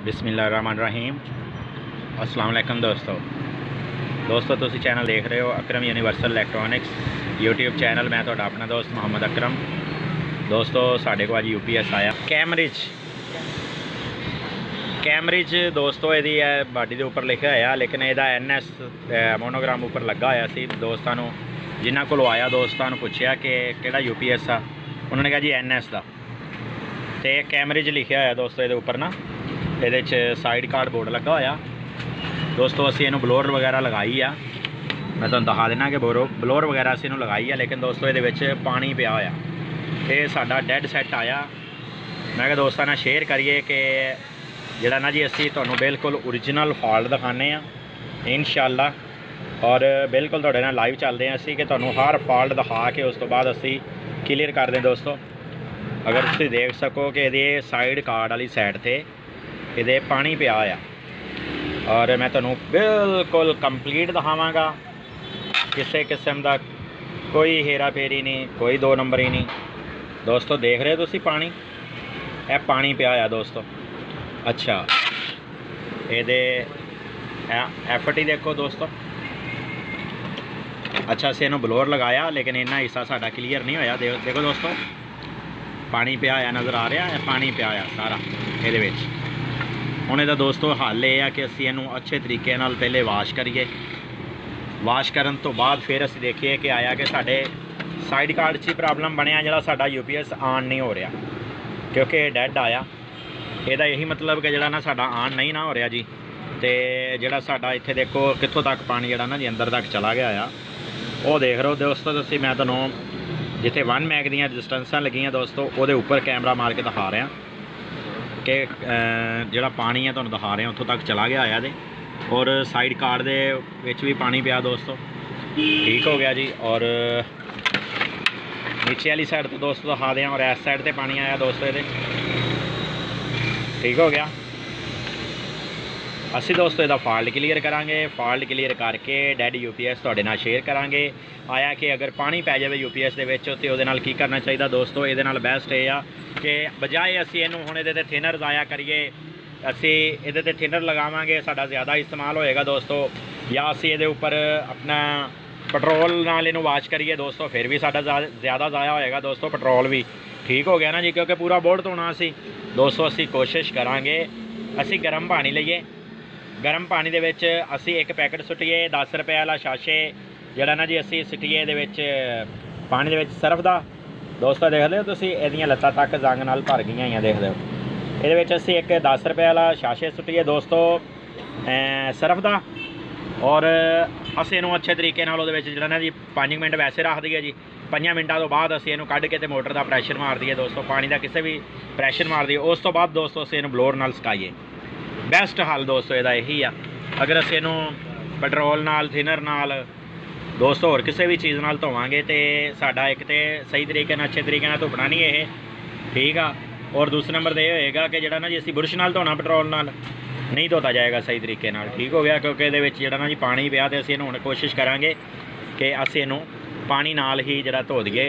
बिस्मिल्लाहिर्रहमानिर्रहीम। अस्सलाम वालेकुम दोस्तों तुसी चैनल देख रहे हो अकरम यूनिवर्सल इलैक्ट्रॉनिक्स यूट्यूब चैनल। मैं तुहाडा अपना दोस्त मोहम्मद अकरम। दोस्तों साढ़े को अज UPS आया कैमरिज दोस्तों यदी बाडी के उपर लिखा है, लेकिन यदा NS मोनोग्राम उपर लगा होया सी। दोस्तों जिन्हों को आया दोस्तों पूछया कि केड़ा UPS आ, उन्होंने कहा जी NS का। तो कैमरिज लिखा है दोस्तों ये उपर ना, ये साइड कार्ड बोर्ड लगा होया दोस्तों। असी इनू ब्लोअर वगैरह लगाई आ, मैं तुहानू दिखा देना कि ब्लोअर वगैरह असी इनू लगाई है, लेकिन दोस्तों ये पानी पिया होया। ये साडा डेड सैट आया। मैं क्या दोस्तों ने शेयर करिए कि जिहड़ा ना जी असी तुहानू बिल्कुल ओरिजिनल फॉल्ट दिखाने इंशाअल्लाह, और बिल्कुल तुहाडे नाल लाइव चलते हैं असी कि तुहानू हर फॉल्ट दिखा के उस तो बाद असी क्लीयर कर दें। दोस्तों अगर तुसीं देख सको कि ये साइड कार्ड वाली साइड ते ये पानी पिया आ, और मैं तुहानू बिल्कुल कंप्लीट दिखावांगा। किसी किस्म का कोई हेरा फेरी नहीं, कोई दो नंबर ही नहीं। दोस्तों देख रहे हो तुसीं पानी, यह पानी पिया आ दोस्तों। अच्छा ये एफटी देखो दोस्तों। अच्छा असीं इहनूं ब्लोअर लगाया, लेकिन इन्ना हिस्सा साडा क्लीयर नहीं होया। देखो दोस्तों पानी पिया आ, नज़र आ रहा है पानी पिया आ सारा ये। हुण इहदा दोस्तों हल यह है कि असीं इहनूं अच्छे तरीके नाल पहले वाश करिए। वाश करन तो बाद फिर असीं देखिए कि आया कि साडे साइड कार्ड 'च प्रॉब्लम बनया, जिहड़ा साडा UPS ऑन नहीं हो रहा क्योंकि डेड आया। ਇਹਦਾ यही मतलब कि ਜਿਹੜਾ ना साडा ऑन नहीं ना हो रहा जी। तो ਜਿਹੜਾ साडा इत्थे देखो कित्थों तक पानी ਜਿਹੜਾ ना जी अंदर तक चला गया आ, वो देख रहे हो दोस्तों तुसीं। मैं तुहानूं जिथे 1 मैग ਦੀਆਂ रजिस्टेंसां लगियां दोस्तों ਉਹਦੇ ਉੱਪਰ कैमरा मार के दिखा रहा कि ਜਿਹੜਾ पानी है तुहानूं दिखा रहे हैं उत्थों तक चला गया आया दे, और साइड कार्ड दे विच भी पानी पिया दोस्तों। ठीक हो गया जी। और नीचे वाली साइड तो दोस्तों दिखा दें, और इस साइड पर पानी आया दोस्तों ये। ठीक हो गया। असी दोस्तों इसका फॉल्ट क्लीयर करांगे। फॉल्ट क्लीयर करके डेड UPS तुहाडे नाल शेयर करांगे। आया कि अगर पानी पै जाए UPS दे विच ते उहदे नाल की करना चाहिए दोस्तों। ये बेस्ट ये आ कि बजाए असी इहनूं हुण इहदे ते थिनर जाया करिए, असी इहदे ते थिनर लगावांगे, साडा ज़्यादा इस्तेमाल होएगा दोस्तों। या असी इहदे उपर अपना पेट्रोल नाल इहनूं वाश करिए दोस्तों, फिर भी साडा ज़्यादा ज़ाया होएगा दोस्तों पेट्रोल भी। ठीक हो गया ना जी, क्योंकि पूरा बोर्ड धोना असी दोस्तों। असी कोशिश करांगे असी गर्म पानी लईए, गर्म पानी दे विच असी एक पैकेट सुट्टीए 10 रुपए वाला शाशे जिहड़ा ना जी असी सुट्टीए इहदे विच पानी दे विच सर्फ दा। दोस्तों देखदे हो तुसीं इहदियां लत्तां तक जंग नाल भर गईयां होईयां, देखदे हो। इहदे विच असी एक 10 रुपए वाला शाशे सुट्टीए दोस्तों सर्फ दा, और असी इहनूं अच्छे तरीके नाल उहदे विच जिहड़ा ना जी 5 मिनट वैसे रख दईए जी। 5 मिनटां तो बाद असी इहनूं कढ के ते मोटर का प्रैशर मार दईए दोस्तों, पानी का किसी भी प्रैशर मार दईए। उस तो बाद दोस्तों असी इहनूं ब्लोअर नाल सुकाईए। बेस्ट हल दोस्तों इसदा यही आ। अगर असी इहनूं पेट्रोल नाल थिनर नाल दोस्तों होर किसी भी चीज़ नाल धोवांगे तो साडा एक तो सही तरीके नाल अच्छे तरीके नाल धुपना नहीं ये। ठीक आ। और दूसरे नंबर तो यह होएगा कि जिहड़ा ना जी असी बुरश नाल धोना पेट्रोल नाल नहीं धोता जाएगा सही तरीके नाल। ठीक हो गया, क्योंकि ये जिहड़ा ना जी पानी पिया तो असी इहनूं हुण कोशिश करांगे कि असी इहनूं पानी नाल ही जिहड़ा धो दईए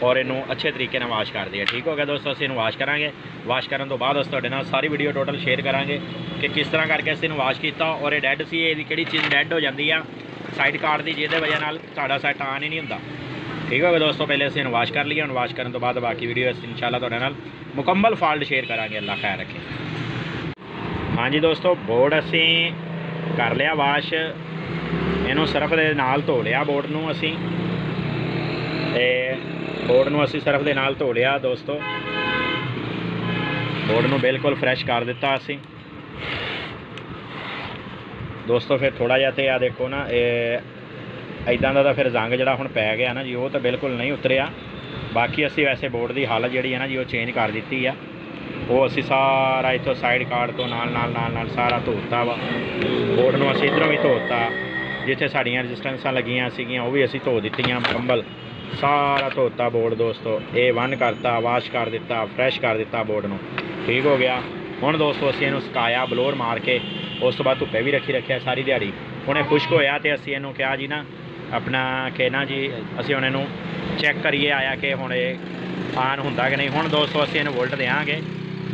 और इनू अच्छे तरीके नाल वाश कर दिए। ठीक हो गया दोस्तों, असीं वाश करांगे। वाश करन तो बाद असीं तुहाडे नाल सारी वीडियो टोटल शेयर करांगे कि किस तरह करके असीं वाश किया, और ये डैड सी इहदी किहड़ी चीज़ डैड हो जाती है साइड कार्ड की, जिहदे वजह नाल साडा सैट ऑन ही नहीं हुंदा। ठीक हो गया दोस्तों, पहले असीं वाश कर लिए। हुण वाश करन तो बाद बाकी वीडियो असीं इंशाअल्लाह तुहाडे नाल मुकम्मल फॉल्ट शेयर करांगे। अल्लाह खैर रखे। हाँ जी दोस्तों, बोर्ड असीं कर लिया वाश, इनू सर्फ दे नाल धो लिया बोर्ड नूं असीं, बोर्ड नूं असीं सर्फ दे नाल धो लिया दोस्तों। बोर्ड नूं बिल्कुल फ्रैश कर दिता असीं दोस्तों। फिर थोड़ा जिहा ते आ देखो ना इदां दा फिर जंग जिहड़ा हुण पै गया ना जी, वो तो बिल्कुल नहीं उतरिया। बाकी असीं वैसे बोर्ड की हालत जिहड़ी है ना जी वो चेंज कर दी है। वो असीं सारा इत्थों साइड कार्ड तो नाल नाल नाल नाल सारा धोता वा। बोर्ड नूं असीं इधरों भी धोता, जिथे साड़ियाँ रजिस्टेंसां लगियां सीगियां वो भी असीं धो दित्तियां मुकम्मल, सारा धोता बोर्ड दोस्तों। A1 करता, वाश कर दिता, फ्रैश कर दिता बोर्ड नूं। ठीक हो गया। हुण दोस्तों असीं इहनूं सुकाया ब्लोअर मार के, उस तो बाद धुप्पे भी रखिया सारी दिहाड़ी। हुणे खुश्क होया तो असीं इहनूं कहा जी ना अपना कि ना जी असीं हुण इहनूं चैक करिए आया कि हुण ऑन हुंदा कि नहीं। हुण दोस्तों असीं इहनूं वोल्ट देंगे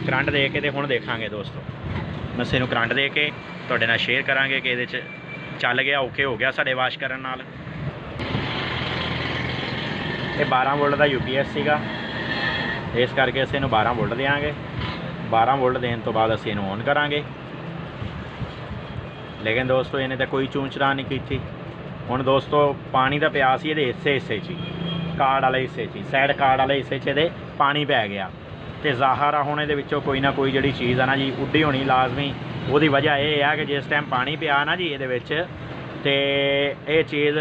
करंट दे के, हुण देखांगे दोस्तों। ਅਸੀਂ ਇਹਨੂੰ ਕਰੰਟ ਦੇ ਕੇ ਤੁਹਾਡੇ ਨਾਲ ਸ਼ੇਅਰ ਕਰਾਂਗੇ ਕਿ ਇਹਦੇ 'ਚ ਚੱਲ ਗਿਆ, ਓਕੇ ਹੋ ਗਿਆ ਸਾਡੇ ਵਾਸ਼ ਕਰਨ ਨਾਲ। ਇਹ 12 ਵੋਲਟ ਦਾ UPS ਸੀਗਾ, ਇਸ ਕਰਕੇ ਅਸੀਂ ਇਹਨੂੰ 12 ਵੋਲਟ ਦੇਵਾਂਗੇ। 12 ਵੋਲਟ ਦੇਣ ਤੋਂ ਬਾਅਦ ਅਸੀਂ ਇਹਨੂੰ ਔਨ ਕਰਾਂਗੇ। ਲੇਕਿਨ ਦੋਸਤੋ ਇਹਨੇ ਤਾਂ ਕੋਈ ਚੂੰ-ਚਰਾ ਨਹੀਂ ਕੀਤੀ। ਹੁਣ ਦੋਸਤੋ ਪਾਣੀ ਦਾ ਪਿਆ ਸੀ ਇਹਦੇ ਹਿੱਸੇ 'ਚ ਹੀ, ਕਾਰਡ ਵਾਲੇ ਹਿੱਸੇ 'ਚ ਹੀ, ਸਾਈਡ ਕਾਰਡ ਵਾਲੇ ਹਿੱਸੇ 'ਚ ਇਹਦੇ ਪਾਣੀ ਪੈ ਗਿਆ ਤੇ ਜ਼ਾਹਰ ਆ ਹੁਣ ਇਹਦੇ ਵਿੱਚੋਂ ਕੋਈ ਨਾ ਕੋਈ ਜਿਹੜੀ ਚੀਜ਼ ਆ ਨਾ ਜੀ ਉੱਡੀ ਹੋਣੀ ਲਾਜ਼ਮੀ। ਉਹਦੀ ਵਜ੍ਹਾ ਇਹ ਆ ਕਿ ਜਿਸ ਟਾਈਮ ਪਾਣੀ ਪਿਆ ਨਾ ਜੀ ਇਹਦੇ ਵਿੱਚ, ਤੇ ਇਹ ਚੀਜ਼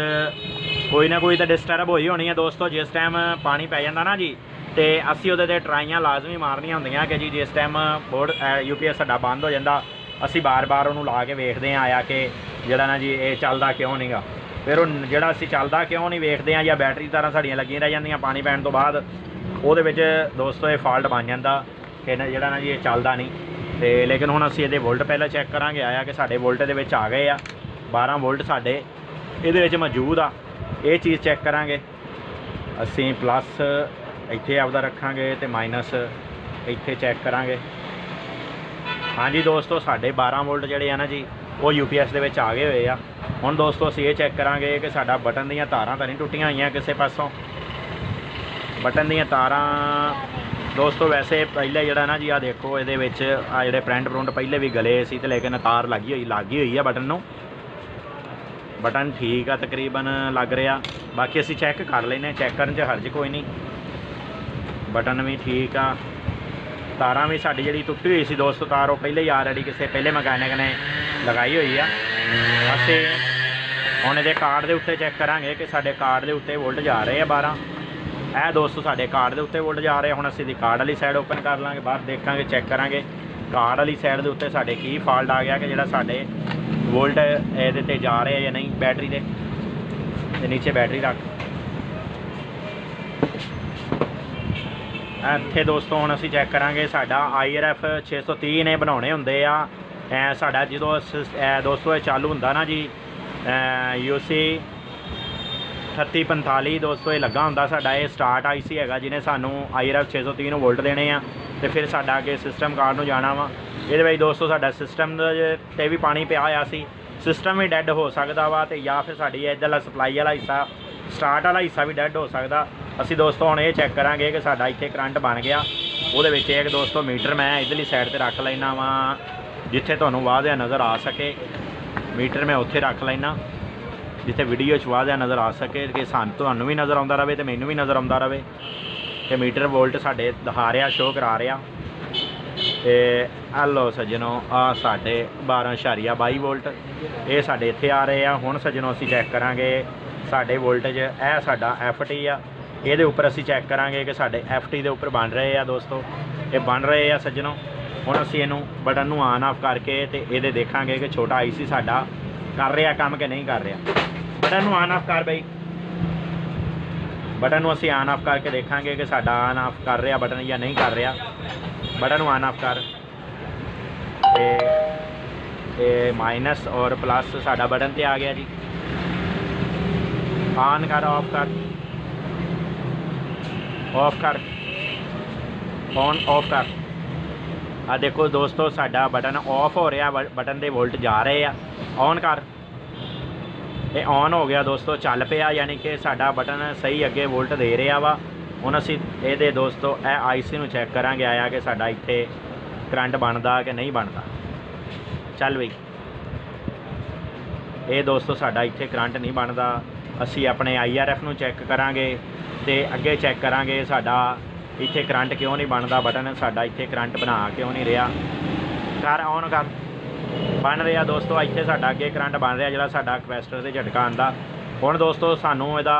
ਕੋਈ ਨਾ ਕੋਈ ਤਾਂ ਡਿਸਟਰਬ ਹੋਈ ਹੋਣੀ ਹੈ ਦੋਸਤੋ। ਜਿਸ ਟਾਈਮ ਪਾਣੀ ਪੈ ਜਾਂਦਾ ਨਾ ਜੀ, ਤੇ ਅਸੀਂ ਉਹਦੇ 'ਤੇ ਟਰਾਈਆਂ ਲਾਜ਼ਮੀ ਮਾਰਨੀਆਂ ਹੁੰਦੀਆਂ ਕਿ ਜੀ ਜਿਸ ਟਾਈਮ ਬੋਰਡ UPS ਸਾਡਾ ਬੰਦ ਹੋ ਜਾਂਦਾ, ਅਸੀਂ ਬਾਰ-ਬਾਰ ਉਹਨੂੰ ਲਾ ਕੇ ਵੇਖਦੇ ਹਾਂ ਆਇਆ ਕਿ ਜਿਹੜਾ ਨਾ ਜੀ ਇਹ ਚੱਲਦਾ ਕਿਉਂ ਨਹੀਂਗਾ। ਫਿਰ ਉਹ ਜਿਹੜਾ ਅਸੀਂ ਚੱਲਦਾ ਕਿਉਂ ਨਹੀਂ ਵੇਖਦੇ ਹਾਂ, ਜਾਂ ਬੈਟਰੀ ਤਾਰਾਂ ਸਾਡੀਆਂ ਲੱਗੀਆਂ ਰਹਿ ਜਾਂਦੀਆਂ ਪਾਣੀ ਪੈਣ ਤੋਂ ਬਾਅਦ, ਉਹਦੇ ਵਿੱਚ ਦੋਸਤੋ ਇਹ ਫਾਲਟ ਬਣ ਜਾਂਦਾ ਕਿ ਜਿਹੜਾ ਨਾ ਜੀ ਇਹ ਚੱਲਦਾ ਨਹੀਂ। ਤੇ ਲੇਕਿਨ ਹੁਣ ਅਸੀਂ ਇਹਦੇ ਵੋਲਟ ਪਹਿਲਾਂ ਚੈੱਕ ਕਰਾਂਗੇ ਆਇਆ ਕਿ ਸਾਡੇ ਵੋਲਟ ਦੇ ਵਿੱਚ ਆ ਗਏ ਆ 12 ਵੋਲਟ ਸਾਡੇ ਇਹਦੇ ਵਿੱਚ ਮੌਜੂਦ ਆ। ਇਹ ਚੀਜ਼ ਚੈੱਕ ਕਰਾਂਗੇ ਅਸੀਂ, ਪਲੱਸ ਇੱਥੇ ਆਪਦਾ ਰੱਖਾਂਗੇ ਤੇ ਮਾਈਨਸ ਇੱਥੇ ਚੈੱਕ ਕਰਾਂਗੇ। ਹਾਂਜੀ ਦੋਸਤੋ ਸਾਡੇ 12 ਵੋਲਟ ਜਿਹੜੇ ਆ ਨਾ ਜੀ ਉਹ UPS ਦੇ ਵਿੱਚ ਆ ਗਏ ਹੋਏ ਆ। ਹੁਣ ਦੋਸਤੋ ਅਸੀਂ ਇਹ ਚੈੱਕ ਕਰਾਂਗੇ ਕਿ ਸਾਡਾ ਬਟਨ ਦੀਆਂ ਤਾਰਾਂ ਤਾਂ ਨਹੀਂ ਟੁੱਟੀਆਂ ਹੋਈਆਂ ਕਿਸੇ ਪਾਸੋਂ। ਬਟਨ ਦੀਆਂ ਤਾਰਾਂ ਦੋਸਤੋ ਵੈਸੇ ਪਹਿਲੇ ਜਿਹੜਾ ਨਾ ਜੀ ਆ ਦੇਖੋ ਇਹਦੇ ਵਿੱਚ ਆ ਜਿਹੜੇ ਪ੍ਰਿੰਟ ਪਹਿਲੇ ਵੀ ਗਲੇ ਸੀ, ਤੇ ਲੇਕਿਨ ਤਾਰ ਲੱਗੀ ਹੋਈ ਆ ਬਟਨ ਨੂੰ। ਬਟਨ ਠੀਕ ਆ ਤਕਰੀਬਨ ਲੱਗ ਰਿਹਾ, ਬਾਕੀ ਅਸੀਂ ਚੈੱਕ ਕਰ ਲੈਂਦੇ, ਚੈੱਕ ਕਰਨ 'ਚ ਹਰਜ ਕੋਈ ਨਹੀਂ। ਬਟਨ ਵੀ ਠੀਕ ਆ, ਤਾਰਾਂ ਵੀ ਸਾਡੀ ਜਿਹੜੀ ਟੁੱਟੀ ਹੋਈ ਸੀ ਦੋਸਤੋ ਤਾਰ ਉਹ ਪਹਿਲੇ ਹੀ ਆਲਰੇਡੀ ਕਿਸੇ ਪਹਿਲੇ ਮਕੈਨਿਕ ਨੇ ਲਗਾਈ ਹੋਈ ਆ। ਅਸੀਂ ਹੁਣ ਇਹਦੇ ਕਾਰਡ ਦੇ ਉੱਤੇ ਚੈੱਕ ਕਰਾਂਗੇ ਕਿ ਸਾਡੇ ਕਾਰਡ ਦੇ ਉੱਤੇ ਵੋਲਟ ਜਾ ਰਹੇ ਆ 12। ਇਹ ਦੋਸਤੋ ਸਾਡੇ ਕਾਰਡ ਦੇ ਉੱਤੇ ਵੋਲਟ ਜਾ ਰਹੇ। ਹੁਣ ਅਸੀਂ ਦੀ ਕਾਰਡ ਵਾਲੀ ਸਾਈਡ ਓਪਨ ਕਰ ਲਾਂਗੇ, ਬਾਹਰ ਦੇਖਾਂਗੇ, ਚੈੱਕ ਕਰਾਂਗੇ ਕਾਰਡ ਵਾਲੀ ਸਾਈਡ ਦੇ ਉੱਤੇ ਸਾਡੇ ਕੀ ਫਾਲਟ ਆ ਗਿਆ ਕਿ ਜਿਹੜਾ ਸਾਡੇ ਵੋਲਟ ਇਹਦੇ 'ਤੇ ਜਾ ਰਹੇ ਜਾਂ ਨਹੀਂ ਬੈਟਰੀ ਦੇ। ਤੇ ਨੀਚੇ ਬੈਟਰੀ ਰੱਖ ਇੱਥੇ ਦੋਸਤੋ ਹੁਣ ਅਸੀਂ ਚੈੱਕ ਕਰਾਂਗੇ ਸਾਡਾ IRF 630 ਨੇ ਬਣਾਉਣੇ ਹੁੰਦੇ ਆ। ਸਾਡਾ ਜਦੋਂ ਦੋਸਤੋ ਇਹ ਚਾਲੂ ਹੁੰਦਾ ਨਾ ਜੀ UC 3845 ਦੋਸਤੋ ਇਹ ਲੱਗਾ ਹੁੰਦਾ ਸਾਡਾ। ਇਹ ਸਟਾਰਟ IC ਹੈਗਾ ਜਿਹਨੇ ਸਾਨੂੰ IRF 630 ਨੂੰ ਵੋਲਟ ਦੇਣੇ ਆ, ਤੇ ਫਿਰ ਸਾਡਾ ਅੱਗੇ ਸਿਸਟਮ ਕਾਰਡ ਨੂੰ ਜਾਣਾ ਵਾ। ਇਹਦੇ ਵਿੱਚ ਦੋਸਤੋ ਸਾਡਾ ਸਿਸਟਮ 'ਤੇ ਵੀ ਪਾਣੀ ਪਿਆ ਹੋਇਆ ਸੀ, ਸਿਸਟਮ ਵੀ ਡੈੱਡ ਹੋ ਸਕਦਾ ਵਾ, ਤੇ ਜਾਂ ਫਿਰ ਸਾਡੀ ਇੱਧਰਲਾ ਸਪਲਾਈ ਵਾਲਾ ਹਿੱਸਾ ਸਟਾਰਟ ਵਾਲਾ ਹਿੱਸਾ ਵੀ ਡੈੱਡ ਹੋ ਸਕਦਾ। ਅਸੀਂ ਦੋਸਤੋ ਹੁਣ ਇਹ ਚੈੱਕ ਕਰਾਂਗੇ ਕਿ ਸਾਡਾ ਇੱਥੇ ਕਰੰਟ ਬਣ ਗਿਆ। ਉਹਦੇ ਵਿੱਚ ਇੱਕ ਦੋਸਤੋ ਮੀਟਰ ਮੈਂ ਇੱਧਰਲੀ ਸਾਈਡ 'ਤੇ ਰੱਖ ਲੈਣਾ ਵਾ ਜਿੱਥੇ ਤੁਹਾਨੂੰ ਵਾਧਿਆ ਨਜ਼ਰ ਆ ਸਕੇ। ਮੀਟਰ ਮੈਂ ਉੱਥੇ ਰੱਖ ਲੈਣਾ ਜਿੱਥੇ ਵੀਡੀਓ 'ਚ ਵਾਧਿਆ ਨਜ਼ਰ ਆ ਸਕੇ, ਕਿ ਤੁਹਾਨੂੰ ਵੀ ਨਜ਼ਰ ਆਉਂਦਾ ਰਹੇ ਤੇ ਮੈਨੂੰ ਵੀ ਨਜ਼ਰ ਆਉਂਦਾ ਰਹੇ। ਤੇ ਮੀਟਰ ਵੋਲਟ ਸਾਡੇ ਦਿਖਾ ਰਿਹਾ, ਸ਼ੋਅ ਕਰਾ ਰਿਹਾ। ਤੇ ਆ ਲਓ ਸੱਜਣੋ ਆ ਸਾਡੇ 12.22 ਵੋਲਟ ਇਹ ਸਾਡੇ ਇੱਥੇ ਆ ਰਹੇ ਆ। ਹੁਣ ਸੱਜਣੋ ਅਸੀਂ ਚੈੱਕ ਕਰਾਂਗੇ ਸਾਡੇ ਵੋਲਟੇਜ, ਇਹ ਸਾਡਾ FT ਆ, ਇਹਦੇ ਉੱਪਰ ਅਸੀਂ ਚੈੱਕ ਕਰਾਂਗੇ ਕਿ ਸਾਡੇ FT ਦੇ ਉੱਪਰ ਬਣ ਰਹੇ ਆ ਦੋਸਤੋ, ਇਹ ਬਣ ਰਹੇ ਆ ਸੱਜਣੋ। ਹੁਣ ਅਸੀਂ ਇਹਨੂੰ ਬਟਨ ਨੂੰ ਆਨ ਆਫ ਕਰਕੇ ਤੇ ਇਹਦੇ ਦੇਖਾਂਗੇ ਕਿ ਛੋਟਾ IC ਸਾਡਾ ਕਰ ਰਿਹਾ ਕੰਮ ਕਿ ਨਹੀਂ ਕਰ ਰਿਹਾ। ਬਟਨ ਨੂੰ ਆਨ ਆਫ ਕਰ ਬਈ, ਬਟਨ ਨੂੰ ਅਸੀਂ ਆਨ ਆਫ ਕਰਕੇ ਦੇਖਾਂਗੇ ਕਿ ਸਾਡਾ ਆਨ ਆਫ ਕਰ ਰਿਹਾ ਬਟਨ ਜਾਂ ਨਹੀਂ ਕਰ ਰਿਹਾ। ਬਟਨ ਨੂੰ ਆਨ ਆਫ ਕਰ ਤੇ ਮਾਈਨਸ ਔਰ ਪਲੱਸ ਸਾਡਾ ਬਟਨ ਤੇ ਆ ਗਿਆ ਜੀ। ਆਨ ਕਰ, ਆਫ ਕਰ, ਆਫ ਕਰ, ਔਨ ਆਫ ਕਰ। ਆ ਦੇਖੋ ਦੋਸਤੋ ਸਾਡਾ ਬਟਨ ਆਫ ਹੋ ਰਿਹਾ, ਬਟਨ ਦੇ ਵੋਲਟ ਜਾ ਰਹੇ ਆ। ਔਨ ਕਰ, ਇਹ ਔਨ ਹੋ ਗਿਆ ਦੋਸਤੋ, ਚੱਲ ਪਿਆ, ਯਾਨੀ ਕਿ ਸਾਡਾ ਬਟਨ ਸਹੀ ਅੱਗੇ ਵੋਲਟ ਦੇ ਰਿਹਾ ਵਾ। ਹੁਣ ਅਸੀਂ ਇਹਦੇ ਦੋਸਤੋ ਇਹ IC ਨੂੰ ਚੈੱਕ ਕਰਾਂਗੇ ਆਇਆ ਕਿ ਸਾਡਾ ਇੱਥੇ ਕਰੰਟ ਬਣਦਾ ਕਿ ਨਹੀਂ ਬਣਦਾ। ਚੱਲ ਬਈ, ਇਹ ਦੋਸਤੋ ਸਾਡਾ ਇੱਥੇ ਕਰੰਟ ਨਹੀਂ ਬਣਦਾ। ਅਸੀਂ ਆਪਣੇ IRF ਨੂੰ ਚੈੱਕ ਕਰਾਂਗੇ ਤੇ ਅੱਗੇ ਚੈੱਕ ਕਰਾਂਗੇ ਸਾਡਾ ਇੱਥੇ ਕਰੰਟ ਕਿਉਂ ਨਹੀਂ ਬਣਦਾ, ਬਟਨ ਸਾਡਾ ਇੱਥੇ ਕਰੰਟ ਬਣਾ ਕਿਉਂ ਨਹੀਂ ਰਿਹਾ। ਕਰ, ਔਨ ਕਰ, ਬਣ ਰਿਹਾ ਦੋਸਤੋ, ਇੱਥੇ ਸਾਡਾ ਅੱਗੇ ਕਰੰਟ ਬਣ ਰਿਹਾ ਜਿਹੜਾ ਸਾਡਾ ਕਪੈਸਿਟਰ ਤੇ ਝਟਕਾ ਆਉਂਦਾ। ਹੁਣ ਦੋਸਤੋ ਸਾਨੂੰ ਇਹਦਾ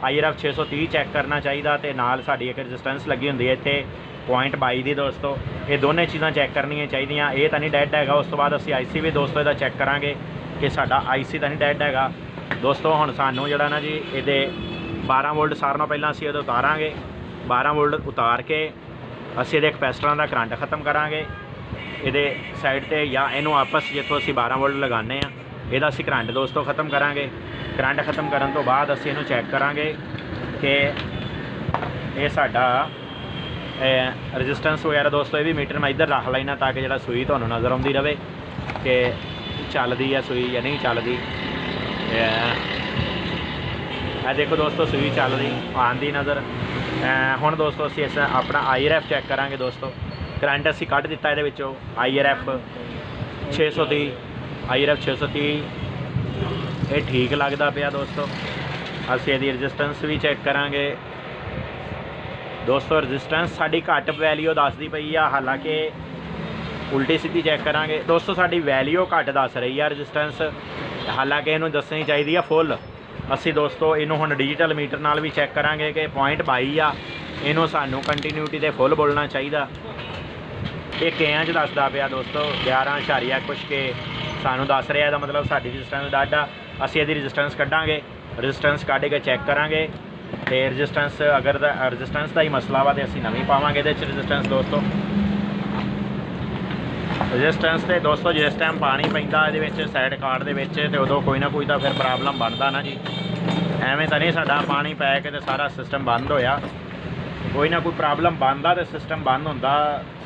IRF 630 ਚੈੱਕ ਕਰਨਾ ਚਾਹੀਦਾ, ਤੇ ਨਾਲ ਸਾਡੀ ਇੱਕ ਰੈਜ਼ਿਸਟੈਂਸ ਲੱਗੀ ਹੁੰਦੀ ਹੈ ਇੱਥੇ 0.22 ਦੀ ਦੋਸਤੋ। ਇਹ ਦੋਨੇ ਚੀਜ਼ਾਂ ਚੈੱਕ ਕਰਨੀਆਂ ਚਾਹੀਦੀਆਂ। ਇਹ ਤਾਂ ਨਹੀਂ ਡੈਡ ਹੈਗਾ। ਉਸ ਤੋਂ ਬਾਅਦ ਅਸੀਂ IC ਵੀ ਦੋਸਤੋ ਇਹਦਾ ਚੈੱਕ ਕਰਾਂਗੇ ਕਿ ਸਾਡਾ IC ਤਾਂ ਨਹੀਂ ਡੈਡ ਹੈਗਾ ਦੋਸਤੋ। ਹੁਣ ਸਾਨੂੰ ਜਿਹੜਾ ਨਾ ਜੀ ਇਹਦੇ 12 ਵੋਲਟ ਸਾਰਿਆਂ ਨਾਲੋਂ ਪਹਿਲਾਂ ਅਸੀਂ ਇਹਦੇ ਉਤਾਰਾਂਗੇ। 12 ਵੋਲਟ ਉਤਾਰ ਕੇ ਅਸੀਂ ਇਹਦੇ ਕਪੈਸਿਟਰਾਂ ਦਾ ਕਰੰਟ ख़त्म ਕਰਾਂਗੇ ਇਹਦੇ ਸਾਈਡ 'ਤੇ, ਜਾਂ ਇਹਨੂੰ ਆਪਸ ਜਿੱਥੋਂ ਅਸੀਂ 12 ਵੋਲਟ ਲਗਾਉਂਦੇ ਹਾਂ ਇਹਦਾ ਅਸੀਂ ਕਰੰਟ ਦੋਸਤੋ ख़त्म ਕਰਾਂਗੇ। ਕਰੰਟ ख़त्म ਕਰਨ ਤੋਂ ਬਾਅਦ ਅਸੀਂ ਇਹਨੂੰ ਚੈੱਕ ਕਰਾਂਗੇ ਕਿ ਇਹ ਸਾਡਾ ਰੈਜ਼ਿਸਟੈਂਸ ਵਗੈਰਾ ਦੋਸਤੋ। ਇਹ ਵੀ ਮੀਟਰ ਮੈਂ ਇੱਧਰ ਰੱਖ ਲੈਣਾ ਤਾਂ ਕਿ ਜਿਹੜਾ ਸੂਈ ਤੁਹਾਨੂੰ ਨਜ਼ਰ ਆਉਂਦੀ ਰਹੇ। कि ਚੱਲਦੀ है सूई या नहीं ਚੱਲਦੀ। देखो दोस्तों सूई ਚੱਲ रही आंदी नज़र। हुण दोस्तों असीं इस अपना IRF चैक करांगे दोस्तों। करंट असीं कढ़ दिता इहदे विचों IRF 630 IRF 630 ये ठीक लगता पिया दोस्तों। असीं इहदी रजिस्टेंस भी चैक करांगे दोस्तों। रजिस्टेंस साडी घट वैल्यू दसदी पई आ, हालांकि उल्टी सीधी चैक करांगे दोस्तों साडी वैल्यू घट दस रही है रजिस्टेंस, हालांकि इनू दसनी चाहिए है फुल। असी दोस्तों इनू हुण डिजिटल मीटर नाल भी चैक करांगे कि पॉइंट 22 आ, इनू सानू कंटीन्यूटी दे फुल बोलना चाहिए। ये केयां च दसदा पिया दोस्तों 11 कुछ के सानू दस रहा, है मतलब साडी रजिस्टेंस डाटा। असी इहदी रजिस्टेंस कड्डांगे, रजिस्टेंस कढ़ के चैक करांगे तो रजिस्टेंस अगर रजिस्टेंस का ही मसला वा तो असी नवीं पावांगे इहदे च रजिस्टेंस दोस्तों। रजिस्टेंस तो दोस्तों जिस टाइम पानी पैंदा ये साइड कार्ड के तो उदों कोई ना कोई तो फिर प्रॉब्लम बनता ना जी। एवें तो नहीं साडा पानी पै के तो सारा सिस्टम बंद होया, कोई ना कोई प्रॉब्लम बनता तो सिस्टम बंद होंदा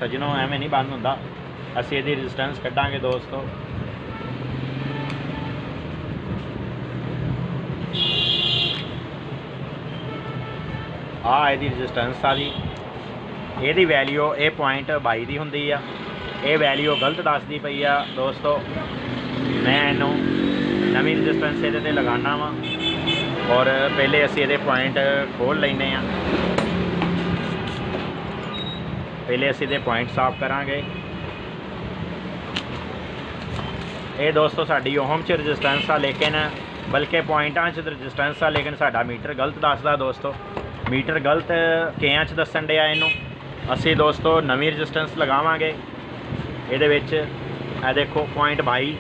सजनों, एवें नहीं बंद होंदा। असीं इहदी रजिस्टेंस कड्डांगे दोस्तों। इहदी रजिस्टेंस आ जी, इहदी वैल्यू ये पॉइंट 22 की हुंदी आ, ये वैल्यू गलत दसदी पई आ दोस्तों। मैं इनू नवीं रजिस्टेंस ये लगाना वा और पहले असीं ये पॉइंट खोल लेने आ। पहले असीं ये पॉइंट साफ करांगे। ये दोस्तों साडी ओहम च रजिस्टेंस आ, लेकिन बल्कि पॉइंटां च रजिस्टेंस आ, लेकिन साडा मीटर गलत दसदा दोस्तों। मीटर गलत केयां च दसन दिया इनू। असीं दोस्तों नवीं रजिस्टेंस लगावांगे ਇਹਦੇ ਵਿੱਚ। ਇਹ देखो पॉइंट 22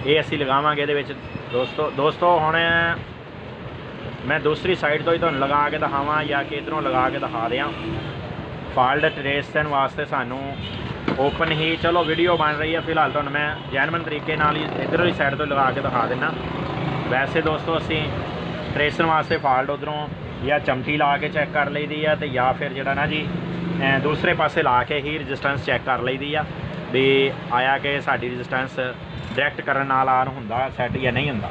ये असी लगावांगे ਇਹਦੇ ਵਿੱਚ दोस्तों। हुण मैं दूसरी साइड तो ही तुहानूं लगा के दिखावां या कि इधरों लगा के दिखा दियां। फॉल्ट ट्रेसन वास्ते सानू ओपन ही चलो वीडियो बन रही है, फिलहाल तुहानूं मैं जैनवन तरीके नाल ही इधरों ही साइड तो लगा के दिखा देना। वैसे दोस्तों असी ट्रेसन वास्ते फॉल्ट उधरों या चमटी ला के चैक कर लईदी है तो या फिर जिहड़ा ना जी दूसरे पासे ला के ही रजिस्टेंस चैक कर लईदी आ भी आया कि साडी रजिस्टेंस डायरैक्ट करन नाल आन हुंदा सैट या नहीं हुंदा।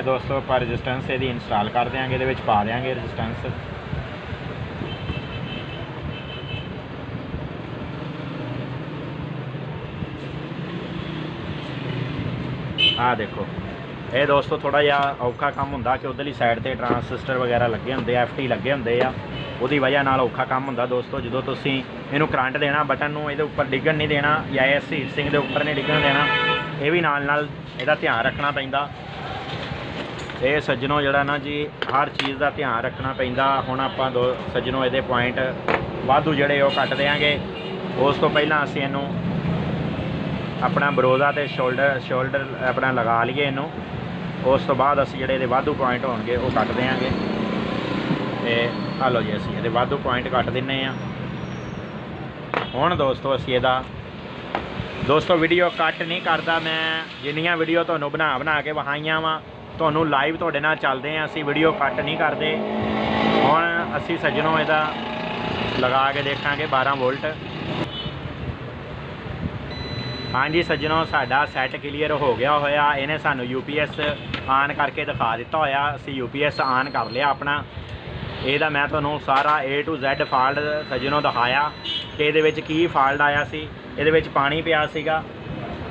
दोस्तों पर रजिस्टेंस यदि इंस्टॉल कर देंगे, ये पा देंगे रजिस्टेंस। देखो ये दोस्तों थोड़ा जिहा औखा काम हुंदा कि उधरली साइड ते ट्रांसिस्टर वगैरह लगे होंदे, FT लगे होंदे आ, उहदी वजह नाल औखा काम हुंदा दोस्तों। जो तुसीं इहनूं करंट देना बटन नूं इहदे उपर डिगन नहीं देना या इस हीट सिंक दे उपर नहीं डिगन देना, ये भी नाल नाल इहदा ध्यान रखना पैंदा। ये सज्जनों जिहड़ा ना जी हर चीज़ का ध्यान रखना पैंदा। हुण आपां दो सज्जनों इहदे पॉइंट वाधू जिहड़े ओह कट देंगे। उस तो पहलां असीं इहनूं अपना बरोजा ते शोल्डर अपना लगा लीए इनू। उस तो बाद असीं जिहड़े वाधू पॉइंट होणगे वो कट देंगे। ते हलो जी असीं इहदे वाधू पॉइंट कट दिन्ने आ। हुण दोस्तों असीं इहदा दोस्तों वीडियो कट नहीं करता, मैं जिन्नियां वीडियो तुहानूं बना के विखाईयां वा तुहानूं लाइव तुहाडे नाल चलदे आ, असीं वीडियो कट नहीं करते। हुण असीं सज्जनों इहदा लगा के देखांगे 12 वोल्ट। हाँ जी सज्जनों साडा सैट क्लीयर हो गया होया, इन्हें सानू UPS ऑन करके दिखा दिता होया। असी UPS ऑन कर लिया अपना। ਇਹਦਾ मैं ਤੁਹਾਨੂੰ सारा A to Z फॉल्ट सज्जनों दिखाया कि ਇਹਦੇ ਵਿੱਚ ਕੀ फॉल्ट आया सी। ਇਹਦੇ ਵਿੱਚ पानी पिया सीगा,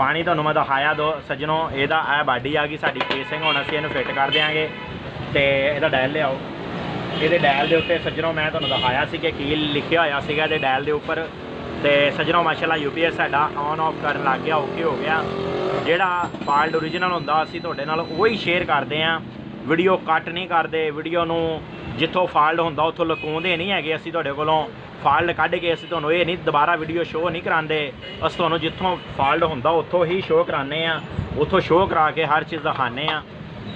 पानी ਤੁਹਾਨੂੰ मैं दिखाया दो सज्जनों। ਇਹਦਾ ਇਹ ਬਾਡੀ ਆ ਗਈ ਸਾਡੀ केसिंग, ਹੁਣ ਅਸੀਂ ਇਹਨੂੰ ਫਿੱਟ ਕਰ ਦਿਆਂਗੇ ਤੇ ਇਹਦਾ ਡਾਇਲ ਲਿਆਓ। ਇਹਦੇ ਡਾਇਲ ਦੇ ਉੱਤੇ ਸੱਜਣੋਂ ਮੈਂ ਤੁਹਾਨੂੰ ਦਿਖਾਇਆ ਸੀ ਕਿ ਕੀ ਲਿਖਿਆ ਹੋਇਆ ਸੀਗਾ ਇਹਦੇ ਡਾਇਲ ਦੇ ਉੱਪਰ। ਤੇ ਸੱਜਣੋਂ ਮਾਸ਼ਾਅੱਲਾ UPS ਸਾਡਾ ਔਨ ਆਫ ਕਰਨ ਲੱਗ ਗਿਆ, ਓਕੇ ਹੋ ਗਿਆ। ਜਿਹੜਾ ਫਾਲਟ ਓਰੀਜਨਲ ਹੁੰਦਾ ਅਸੀਂ ਤੁਹਾਡੇ ਨਾਲ ਉਹੀ ਸ਼ੇਅਰ ਕਰਦੇ ਹਾਂ, ਵੀਡੀਓ ਕੱਟ ਨਹੀਂ ਕਰਦੇ। ਵੀਡੀਓ ਨੂੰ ਜਿੱਥੋਂ ਫਾਲਟ ਹੁੰਦਾ ਉੱਥੋਂ ਲੁਕਾਉਂਦੇ ਨਹੀਂ ਹੈਗੇ ਅਸੀਂ ਤੁਹਾਡੇ ਕੋਲੋਂ। ਫਾਲਟ ਕੱਢ ਕੇ ਅਸੀਂ ਤੁਹਾਨੂੰ ਇਹ ਨਹੀਂ ਦੁਬਾਰਾ ਵੀਡੀਓ ਸ਼ੋਅ ਨਹੀਂ ਕਰਾਉਂਦੇ, ਅਸੀਂ ਤੁਹਾਨੂੰ ਜਿੱਥੋਂ ਫਾਲਟ ਹੁੰਦਾ ਉੱਥੋਂ ਹੀ ਸ਼ੋਅ ਕਰਾਉਂਦੇ ਹਾਂ, ਉੱਥੋਂ ਸ਼ੋਅ ਕਰਾ ਕੇ ਹਰ ਚੀਜ਼ ਦਿਖਾਉਂਦੇ ਹਾਂ।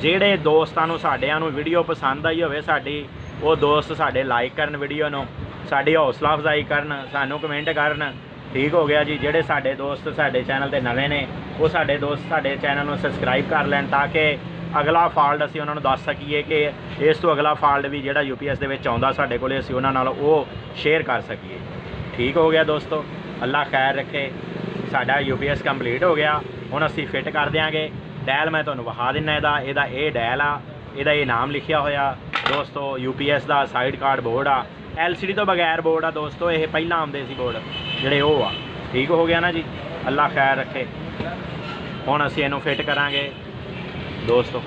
ਜਿਹੜੇ ਦੋਸਤਾਂ ਨੂੰ ਸਾਡਿਆਂ ਨੂੰ ਵੀਡੀਓ ਪਸੰਦ ਆਈ ਹੋਵੇ ਸਾਡੀ, ਉਹ ਦੋਸਤ ਸਾਡੇ ਲਾਈਕ ਕਰਨ ਵੀਡੀਓ ਨੂੰ, ਸਾਡੀ ਹੌਸਲਾ ਅਫਜ਼ਾਈ ਕਰਨ, ਸਾਨੂੰ ਕਮੈਂਟ ਕਰਨ। ਠੀਕ ਹੋ ਗਿਆ ਜੀ। ਜਿਹੜੇ ਸਾਡੇ ਦੋਸਤ ਸਾਡੇ ਚੈਨਲ ਤੇ ਨਵੇਂ ਨੇ ਉਹ ਸਾਡੇ ਦੋਸਤ ਸਾਡੇ ਚੈਨਲ ਨੂੰ ਸਬਸਕ੍ਰਾਈਬ ਕਰ ਲੈਣ ਤਾਂ ਕਿ ਅਗਲਾ ਫਾਲਟ ਅਸੀਂ ਉਹਨਾਂ ਨੂੰ ਦੱਸ ਸਕੀਏ ਕਿ ਇਸ ਤੋਂ ਅਗਲਾ ਫਾਲਟ ਵੀ ਜਿਹੜਾ UPS ਦੇ ਵਿੱਚ ਆਉਂਦਾ ਸਾਡੇ ਕੋਲੇ ਅਸੀਂ ਉਹਨਾਂ ਨਾਲ ਉਹ ਸ਼ੇਅਰ ਕਰ ਸਕੀਏ। ठीक हो गया दोस्तों, अल्लाह खैर रखे। साडा UPS कंप्लीट हो गया, हुण असीं फिट कर देंगे। डैल मैं तुहानूं विखा दिना, ਇਹਦਾ ਇਹ डैल आ, ਇਹਦਾ ਇਹ नाम लिखिया होया दोस्तों UPS का साइड कार्ड बोर्ड आ। LCD तो बगैर बोर्ड आ दोस्तों, ये पहला आते सी बोर्ड ਜਿਹੜੇ ਉਹ आ। ठीक हो गया ना जी, अल्लाह खैर रखे। हुण असीं इहनूं फिट करांगे दोस्तों।